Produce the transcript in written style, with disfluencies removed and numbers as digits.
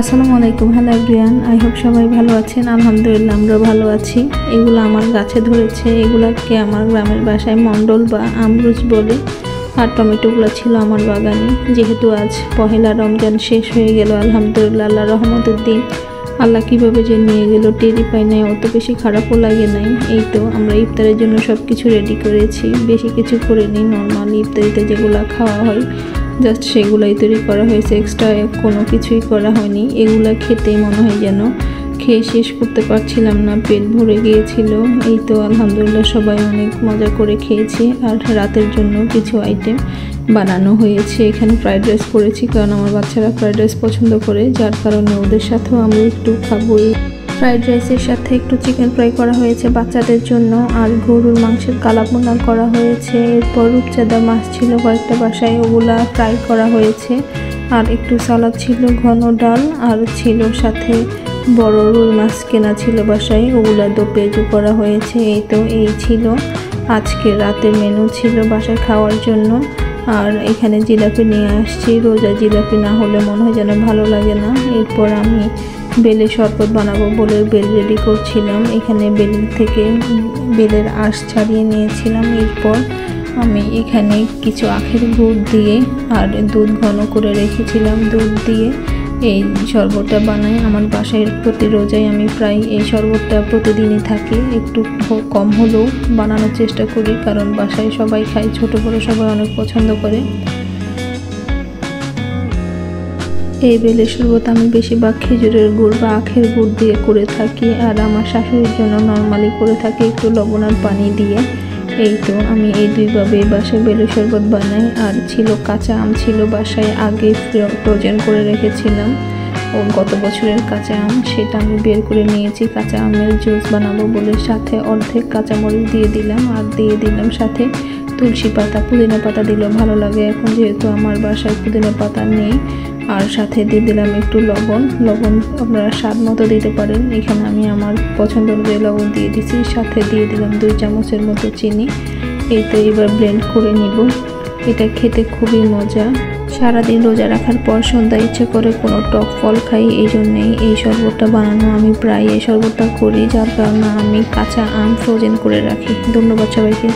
আসসালামু আলাইকুম। Hello everyone, I hope সবাই ভালো আছেন। আলহামদুলিল্লাহ আমরা ভালো আছি। এগুলো আমার গাছে ধরেছে, এগুলাকে আমার গ্রামের ভাষায় মন্ডল বা আমরুচ বলে। আর টমেটোগুলো ছিল আমার বাগানে। যেহেতু আজ পহেলা রমজান শেষ হয়ে গেল, আলহামদুলিল্লাহ আল্লাহর রহমতের দিন। আল্লাহ কীভাবে যে নিয়ে গেল টেরই পাই নাই, অত বেশি খারাপও লাগে নাই। এই তো আমরা ইফতারের জন্য সব কিছু রেডি করেছি, বেশি কিছু করিনি। নর্মালি ইফতারিতে যেগুলো খাওয়া হয় জাস্ট সেগুলাই তৈরি করা হয়েছে, এক্সট্রা কোনো কিছুই করা হয়নি। এগুলা খেতেই মনে হয় যেন খেয়ে শেষ করতে পারছিলাম না, পেট ভরে গিয়েছিল। এই তো আলহামদুলিল্লাহ সবাই অনেক মজা করে খেয়েছি। আর রাতের জন্য কিছু আইটেম বানানো হয়েছে। এখানে ফ্রাইড রাইস করেছি, কারণ আমার বাচ্চারা ফ্রাইড রাইস পছন্দ করে, যার কারণে ওদের সাথেও আমি একটু খাবোই। ফ্রাইড রাইসের সাথে একটু চিকেন ফ্রাই করা হয়েছে বাচ্চাদের জন্য, আর গরুর মাংসের কালাবোনা করা হয়েছে। এরপর রূপচাঁদা মাছ ছিল কয়েকটা বাসায়, ওগুলা ফ্রাই করা হয়েছে। আর একটু সালাদ ছিল, ঘন ডাল, আর ছিল সাথে বড় রুই মাছ কেনা ছিল বাসায়, ওগুলা দো পেঁয়াজু করা হয়েছে। এই ছিল আজকে রাতের মেনু ছিল বাসায় খাওয়ার জন্য। আর এখানে জিলাপি নিয়ে আসছি, রোজা জিলাপি না হলে মনে হয় যেন ভালো লাগে না। এরপর আমি বেলের শরবত বানাবো বলে বেল রেডি করছিলাম। এখানে বেল থেকে বেলের আঁশ ছাড়িয়ে নিয়েছিলাম। এরপর আমি এখানে কিছু আখের গুড় দিয়ে আর দুধ ঘন করে রেখেছিলাম, দুধ দিয়ে এই শরবতটা বানাই। আমার বাসায় প্রতি রোজায় আমি প্রায় এই শরবতটা প্রতিদিনই থাকে, একটু কম হলেও বানানোর চেষ্টা করি, কারণ বাসায় সবাই খায়, ছোটো বড়ো সবাই অনেক পছন্দ করে। এই বেলের শরবত আমি বেশিরভাগ খেজুরের গুড় বা আখের গুড় দিয়ে করে থাকি, আর আমার শাশুড়ির জন্য নর্মালি করে থাকি একটু লবণ আর পানি দিয়ে। এই তো আমি এই দুইভাবে বাসায় বেলের শরবত বানাই। আর ছিল কাঁচা আম, ছিল বাসায় আগে ফ্রোজেন করে রেখেছিলাম, ও গত বছরের কাঁচা আম, সেটা আমি বের করে নিয়েছি কাঁচা আমের জুস বানাবো বলে। সাথে অর্ধেক কাঁচামরিচ দিয়ে দিলাম, আর দিয়ে দিলাম সাথে তুলসী পাতা, পুদিনা পাতা দিলেও ভালো লাগে এখন, যেহেতু আমার বাসায় পুদিনা পাতা নেই। আর সাথে দিয়ে দিলাম একটু লবণ আপনারা স্বাদ মতো দিতে পারেন। এখানে আমি আমার পছন্দ অনুযায়ী লবণ দিয়ে দিচ্ছি, সাথে দিয়ে দিলাম 2 চামচের মতো চিনি। এই তো এবার ব্লেন্ড করে নিব। এটা খেতে খুবই মজা। সারাদিন রোজা রাখার পর সন্ধ্যা ইচ্ছে করে কোনো টক ফল খাই, এই জন্যেই এই শরবতটা বানানো। আমি প্রায় এই শরবতটা করি, যার কারণে আমি কাঁচা আম ফ্রোজেন করে রাখি। ধন্যবাদ সবাইকে।